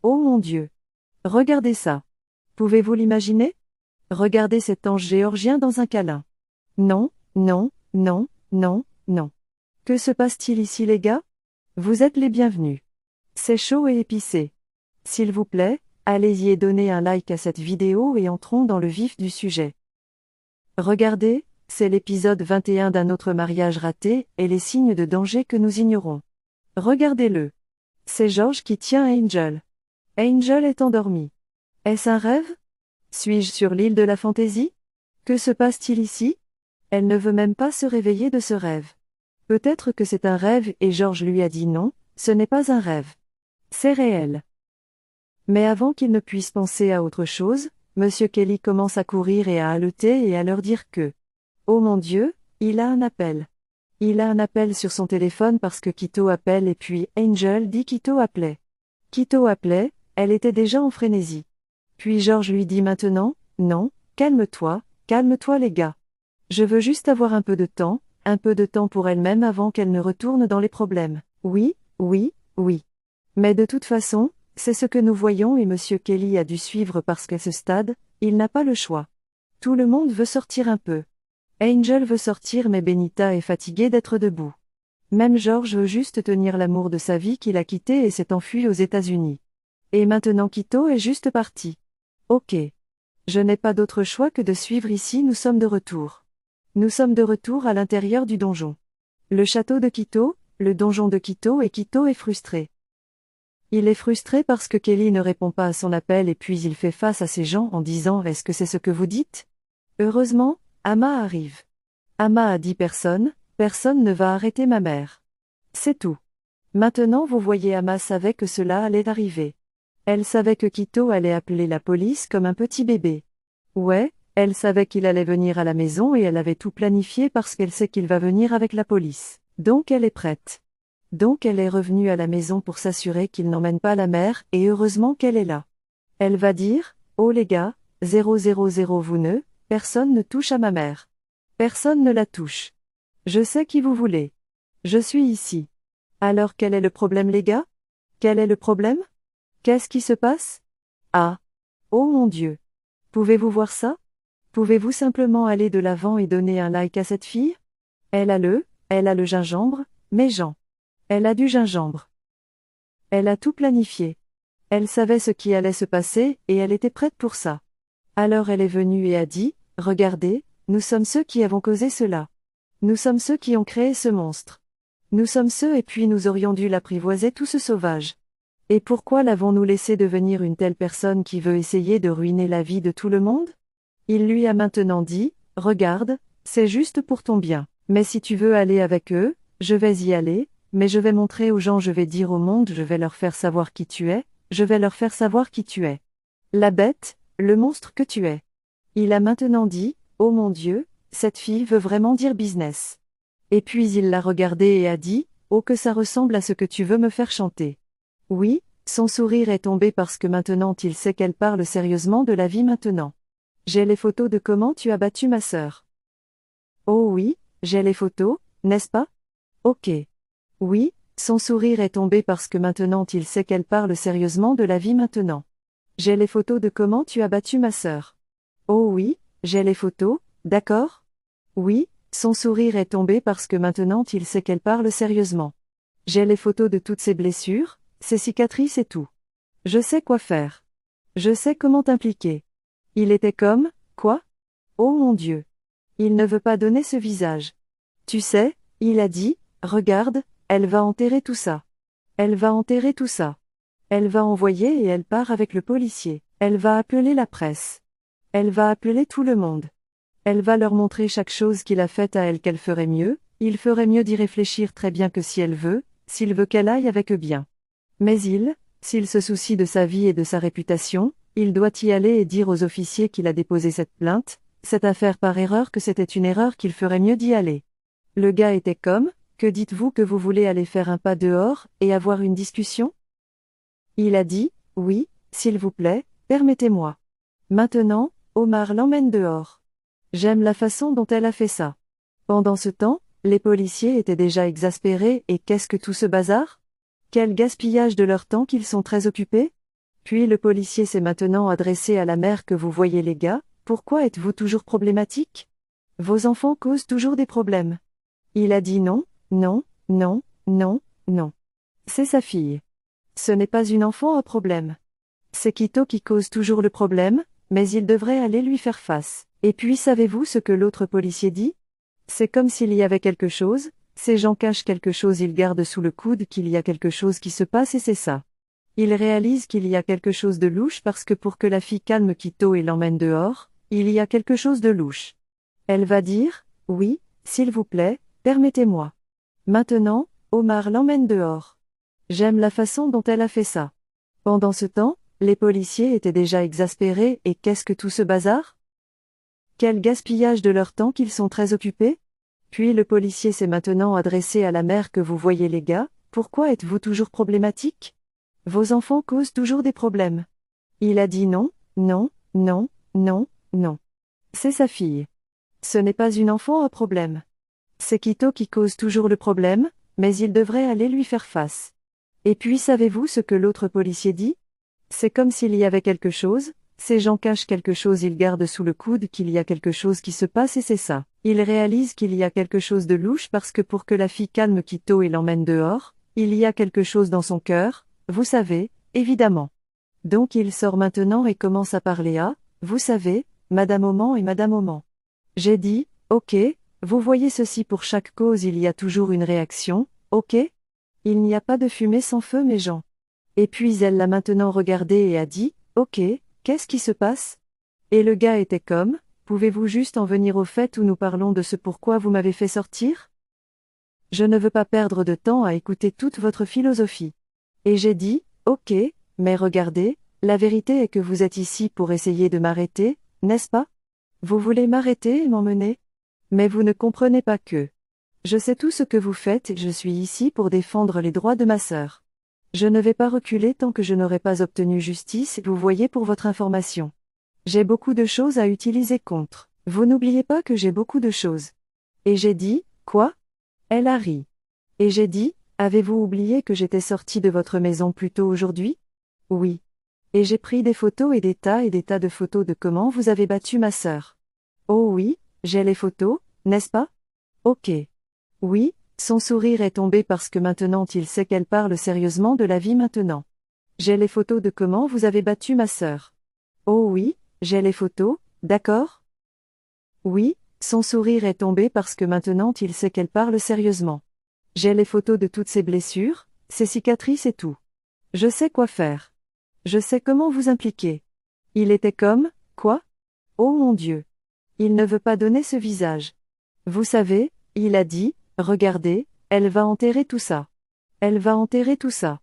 Oh mon Dieu! Regardez ça! Pouvez-vous l'imaginer? Regardez cet ange géorgien dans un câlin. Non, non, non, non, non. Que se passe-t-il ici les gars? Vous êtes les bienvenus. C'est chaud et épicé. S'il vous plaît, allez-y et donnez un like à cette vidéo et entrons dans le vif du sujet. Regardez, c'est l'épisode 21 d'un autre mariage raté et les signes de danger que nous ignorons. Regardez-le. C'est George qui tient Angel. Angel est endormie. Est-ce un rêve? Suis-je sur l'île de la fantaisie? Que se passe-t-il ici? Elle ne veut même pas se réveiller de ce rêve. Peut-être que c'est un rêve et George lui a dit non, ce n'est pas un rêve. C'est réel. Mais avant qu'il ne puisse penser à autre chose, Monsieur Kelly commence à courir et à haleter et à leur dire que oh mon Dieu, il a un appel. Il a un appel sur son téléphone parce que Quito appelle et puis Angel dit Quito appelait. Quito appelait, elle était déjà en frénésie. Puis George lui dit maintenant, non, calme-toi les gars. Je veux juste avoir un peu de temps pour elle-même avant qu'elle ne retourne dans les problèmes. Oui, oui, oui. Mais de toute façon, c'est ce que nous voyons et Monsieur Kelly a dû suivre parce qu'à ce stade, il n'a pas le choix. Tout le monde veut sortir un peu. Angel veut sortir mais Benita est fatiguée d'être debout. Même George veut juste tenir l'amour de sa vie qu'il a quitté et s'est enfui aux États-Unis. Et maintenant Quito est juste parti. Ok. Je n'ai pas d'autre choix que de suivre ici, nous sommes de retour. Nous sommes de retour à l'intérieur du donjon. Le château de Quito, le donjon de Quito et Quito est frustré. Il est frustré parce que Kelly ne répond pas à son appel et puis il fait face à ces gens en disant « Est-ce que c'est ce que vous dites ?» Heureusement, Amma arrive. Amma a dit personne ne va arrêter ma mère. C'est tout. Maintenant vous voyez Amma savait que cela allait arriver. Elle savait que Quito allait appeler la police comme un petit bébé. Ouais, elle savait qu'il allait venir à la maison et elle avait tout planifié parce qu'elle sait qu'il va venir avec la police. Donc elle est prête. Donc elle est revenue à la maison pour s'assurer qu'il n'emmène pas la mère et heureusement qu'elle est là. Elle va dire, oh les gars, 000 vous ne, personne ne touche à ma mère. Personne ne la touche. Je sais qui vous voulez. Je suis ici. Alors quel est le problème les gars? Quel est le problème? Qu'est-ce qui se passe? Ah! Oh mon Dieu! Pouvez-vous voir ça? Pouvez-vous simplement aller de l'avant et donner un like à cette fille? Elle a le gingembre, mais Jean. Elle a du gingembre. Elle a tout planifié. Elle savait ce qui allait se passer et elle était prête pour ça. Alors elle est venue et a dit, regardez, nous sommes ceux qui avons causé cela. Nous sommes ceux qui ont créé ce monstre. Nous sommes ceux et puis nous aurions dû l'apprivoiser tout ce sauvage. Et pourquoi l'avons-nous laissé devenir une telle personne qui veut essayer de ruiner la vie de tout le monde? Il lui a maintenant dit, regarde, c'est juste pour ton bien. Mais si tu veux aller avec eux, je vais y aller, mais je vais montrer aux gens, je vais dire au monde, je vais leur faire savoir qui tu es, je vais leur faire savoir qui tu es. La bête, le monstre que tu es. Il a maintenant dit, oh mon Dieu, cette fille veut vraiment dire business. Et puis il l'a regardé et a dit, oh que ça ressemble à ce que tu veux me faire chanter. Oui, son sourire est tombé parce que maintenant il sait qu'elle parle sérieusement de la vie maintenant. J'ai les photos de comment tu as battu ma sœur. Oh oui, j'ai les photos, n'est-ce pas? Ok. Oui, son sourire est tombé parce que maintenant il sait qu'elle parle sérieusement de la vie maintenant. J'ai les photos de comment tu as battu ma sœur. Oh oui, j'ai les photos, d'accord? Oui, son sourire est tombé parce que maintenant il sait qu'elle parle sérieusement. J'ai les photos de toutes ses blessures, ses cicatrices et tout. Je sais quoi faire. Je sais comment t'impliquer. Il était comme, quoi? Oh mon Dieu. Il ne veut pas donner ce visage. Tu sais, il a dit, regarde, elle va enterrer tout ça. Elle va enterrer tout ça. Elle va envoyer et elle part avec le policier. Elle va appeler la presse. Elle va appeler tout le monde. Elle va leur montrer chaque chose qu'il a faite à elle qu'elle ferait mieux, il ferait mieux d'y réfléchir très bien que si elle veut, s'il veut qu'elle aille avec eux bien. Mais s'il se soucie de sa vie et de sa réputation, il doit y aller et dire aux officiers qu'il a déposé cette plainte, cette affaire par erreur que c'était une erreur qu'il ferait mieux d'y aller. Le gars était comme, que dites-vous que vous voulez aller faire un pas dehors, et avoir une discussion? Il a dit, oui, s'il vous plaît, permettez-moi. Maintenant, Omar l'emmène dehors. J'aime la façon dont elle a fait ça. Pendant ce temps, les policiers étaient déjà exaspérés et qu'est-ce que tout ce bazar? Quel gaspillage de leur temps qu'ils sont très occupés? Puis le policier s'est maintenant adressé à la mère que vous voyez les gars, pourquoi êtes-vous toujours problématique? Vos enfants causent toujours des problèmes. Il a dit non, non, non, non, non. C'est sa fille. Ce n'est pas une enfant à problème. C'est Quito qui cause toujours le problème, mais il devrait aller lui faire face. Et puis savez-vous ce que l'autre policier dit? C'est comme s'il y avait quelque chose, ces gens cachent quelque chose, ils gardent sous le coude qu'il y a quelque chose qui se passe et c'est ça. Ils réalisent qu'il y a quelque chose de louche parce que pour que la fille calme Quito et l'emmène dehors, il y a quelque chose de louche. Elle va dire, oui, s'il vous plaît, permettez-moi. Maintenant, Omar l'emmène dehors. J'aime la façon dont elle a fait ça. Pendant ce temps, les policiers étaient déjà exaspérés et qu'est-ce que tout ce bazar? Quel gaspillage de leur temps qu'ils sont très occupés? Puis le policier s'est maintenant adressé à la mère que vous voyez les gars, pourquoi êtes-vous toujours problématique? Vos enfants causent toujours des problèmes. Il a dit non, non, non, non, non. C'est sa fille. Ce n'est pas une enfant à problème. C'est Quito qui cause toujours le problème, mais il devrait aller lui faire face. Et puis savez-vous ce que l'autre policier dit? C'est comme s'il y avait quelque chose, ces gens cachent quelque chose, ils gardent sous le coude qu'il y a quelque chose qui se passe et c'est ça. Ils réalisent qu'il y a quelque chose de louche parce que pour que la fille calme Quito et l'emmène dehors, il y a quelque chose dans son cœur, vous savez, évidemment. Donc il sort maintenant et commence à parler à, vous savez, Madame Oman et Madame Oman. J'ai dit, ok, vous voyez ceci pour chaque cause il y a toujours une réaction, ok? Il n'y a pas de fumée sans feu mes gens. Et puis elle l'a maintenant regardé et a dit, ok, qu'est-ce qui se passe? Et le gars était comme, pouvez-vous juste en venir au fait où nous parlons de ce pourquoi vous m'avez fait sortir? Je ne veux pas perdre de temps à écouter toute votre philosophie. Et j'ai dit, ok, mais regardez, la vérité est que vous êtes ici pour essayer de m'arrêter, n'est-ce pas? Vous voulez m'arrêter et m'emmener? Mais vous ne comprenez pas que. Je sais tout ce que vous faites et je suis ici pour défendre les droits de ma sœur. Je ne vais pas reculer tant que je n'aurai pas obtenu justice, vous voyez pour votre information. J'ai beaucoup de choses à utiliser contre. Vous n'oubliez pas que j'ai beaucoup de choses. Et j'ai dit, quoi? Elle a ri. Et j'ai dit, avez-vous oublié que j'étais sortie de votre maison plus tôt aujourd'hui? Oui. Et j'ai pris des photos et des tas de photos de comment vous avez battu ma sœur. Oh oui, j'ai les photos, n'est-ce pas? Ok. Oui, son sourire est tombé parce que maintenant il sait qu'elle parle sérieusement de la vie maintenant. J'ai les photos de comment vous avez battu ma sœur. Oh oui, j'ai les photos, d'accord? Oui, son sourire est tombé parce que maintenant il sait qu'elle parle sérieusement. J'ai les photos de toutes ses blessures, ses cicatrices et tout. Je sais quoi faire. Je sais comment vous impliquer. Il était comme, quoi? Oh mon Dieu. Il ne veut pas donner ce visage. Vous savez, il a dit, regardez, elle va enterrer tout ça. Elle va enterrer tout ça.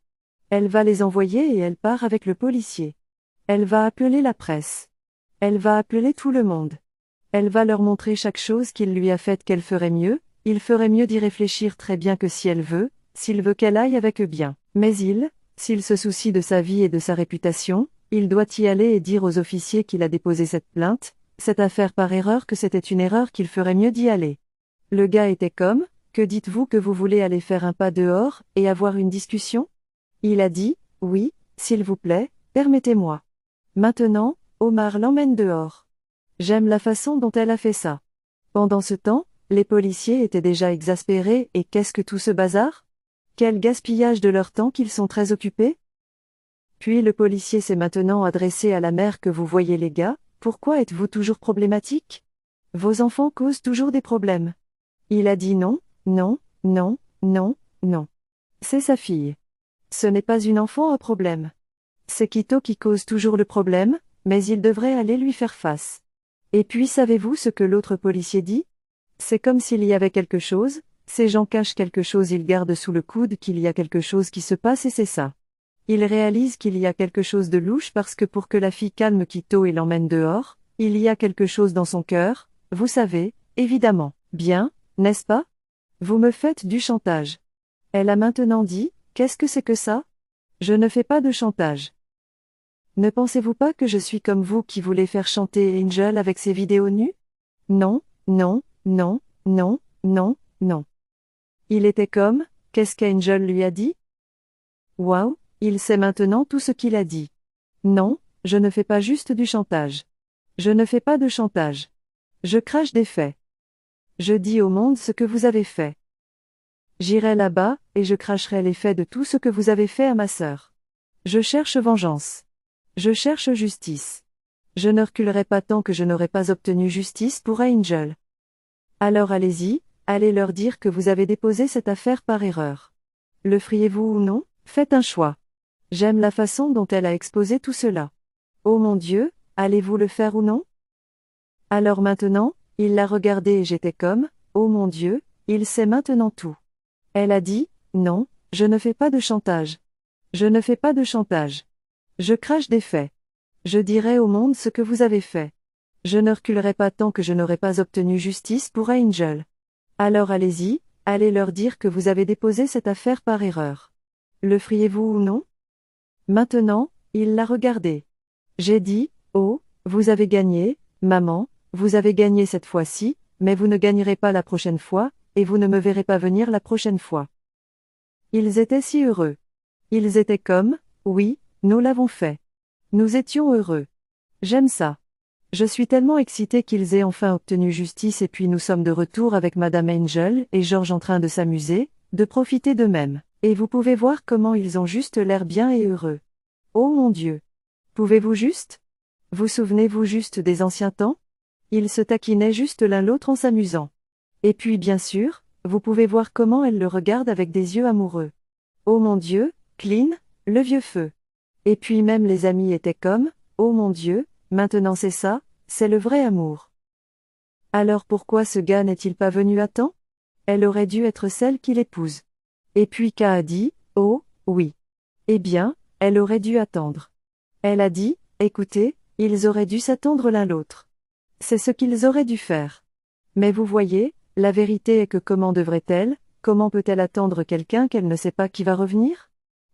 Elle va les envoyer et elle part avec le policier. Elle va appeler la presse. Elle va appeler tout le monde. Elle va leur montrer chaque chose qu'il lui a faite qu'elle ferait mieux, il ferait mieux d'y réfléchir très bien que si elle veut, s'il veut qu'elle aille avec eux bien. Mais s'il se soucie de sa vie et de sa réputation, il doit y aller et dire aux officiers qu'il a déposé cette plainte, cette affaire par erreur que c'était une erreur qu'il ferait mieux d'y aller. Le gars était comme, que dites-vous que vous voulez aller faire un pas dehors, et avoir une discussion? Il a dit, oui, s'il vous plaît, permettez-moi. Maintenant, Omar l'emmène dehors. J'aime la façon dont elle a fait ça. Pendant ce temps, les policiers étaient déjà exaspérés et qu'est-ce que tout ce bazar? Quel gaspillage de leur temps qu'ils sont très occupés? Puis le policier s'est maintenant adressé à la mère que vous voyez les gars, pourquoi êtes-vous toujours problématique? Vos enfants causent toujours des problèmes. Il a dit non, non, non, non, non. C'est sa fille. Ce n'est pas une enfant à problème. C'est Quito qui cause toujours le problème, mais il devrait aller lui faire face. Et puis savez-vous ce que l'autre policier dit? C'est comme s'il y avait quelque chose, ces gens cachent quelque chose, ils gardent sous le coude qu'il y a quelque chose qui se passe et c'est ça. Ils réalisent qu'il y a quelque chose de louche parce que pour que la fille calme Quito et l'emmène dehors, il y a quelque chose dans son cœur, vous savez, évidemment. Bien, n'est-ce pas? Vous me faites du chantage. Elle a maintenant dit, qu'est-ce que c'est que ça? Je ne fais pas de chantage. Ne pensez-vous pas que je suis comme vous qui voulez faire chanter Angel avec ses vidéos nues? Non, non, non, non, non, non. Il était comme, qu'est-ce qu'Angel lui a dit? Waouh, il sait maintenant tout ce qu'il a dit. Non, je ne fais pas juste du chantage. Je ne fais pas de chantage. Je crache des faits. Je dis au monde ce que vous avez fait. J'irai là-bas, et je cracherai les faits de tout ce que vous avez fait à ma sœur. Je cherche vengeance. Je cherche justice. Je ne reculerai pas tant que je n'aurai pas obtenu justice pour Angel. Alors allez-y, allez leur dire que vous avez déposé cette affaire par erreur. Le feriez-vous ou non? Faites un choix. J'aime la façon dont elle a exposé tout cela. Oh mon Dieu, allez-vous le faire ou non? Alors maintenant, il l'a regardé et j'étais comme, oh mon Dieu, il sait maintenant tout. Elle a dit, non, je ne fais pas de chantage. Je ne fais pas de chantage. Je crache des faits. Je dirai au monde ce que vous avez fait. Je ne reculerai pas tant que je n'aurai pas obtenu justice pour Angel. Alors allez-y, allez leur dire que vous avez déposé cette affaire par erreur. Le feriez-vous ou non? Maintenant, il l'a regardé. J'ai dit, oh, vous avez gagné, maman, vous avez gagné cette fois-ci, mais vous ne gagnerez pas la prochaine fois, et vous ne me verrez pas venir la prochaine fois. Ils étaient si heureux. Ils étaient comme, oui, nous l'avons fait. Nous étions heureux. J'aime ça. Je suis tellement excitée qu'ils aient enfin obtenu justice et puis nous sommes de retour avec Madame Angel et George en train de s'amuser, de profiter d'eux-mêmes, et vous pouvez voir comment ils ont juste l'air bien et heureux. Oh mon Dieu! Pouvez-vous juste? Vous souvenez-vous juste des anciens temps? Ils se taquinaient juste l'un l'autre en s'amusant. Et puis bien sûr, vous pouvez voir comment elle le regarde avec des yeux amoureux. Oh mon Dieu, Clean, le vieux feu. Et puis même les amis étaient comme, oh mon Dieu, maintenant c'est ça, c'est le vrai amour. Alors pourquoi ce gars n'est-il pas venu à temps? Elle aurait dû être celle qui l'épouse. Et puis K a dit, oh, oui. Eh bien, elle aurait dû attendre. Elle a dit, écoutez, ils auraient dû s'attendre l'un l'autre. C'est ce qu'ils auraient dû faire. Mais vous voyez, la vérité est que comment comment peut-elle attendre quelqu'un qu'elle ne sait pas qui va revenir?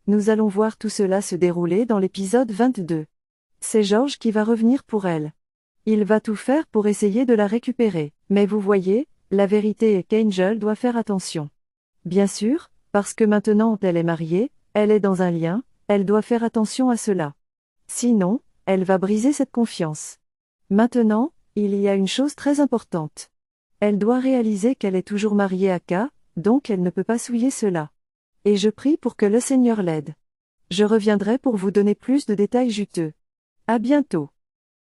Nous allons voir tout cela se dérouler dans l'épisode 22. C'est George qui va revenir pour elle. Il va tout faire pour essayer de la récupérer. Mais vous voyez, la vérité est qu'Angel doit faire attention. Bien sûr, parce que maintenant elle est mariée, elle est dans un lien, elle doit faire attention à cela. Sinon, elle va briser cette confiance. Maintenant, il y a une chose très importante. Elle doit réaliser qu'elle est toujours mariée à K, donc elle ne peut pas souiller cela. Et je prie pour que le Seigneur l'aide. Je reviendrai pour vous donner plus de détails juteux. À bientôt.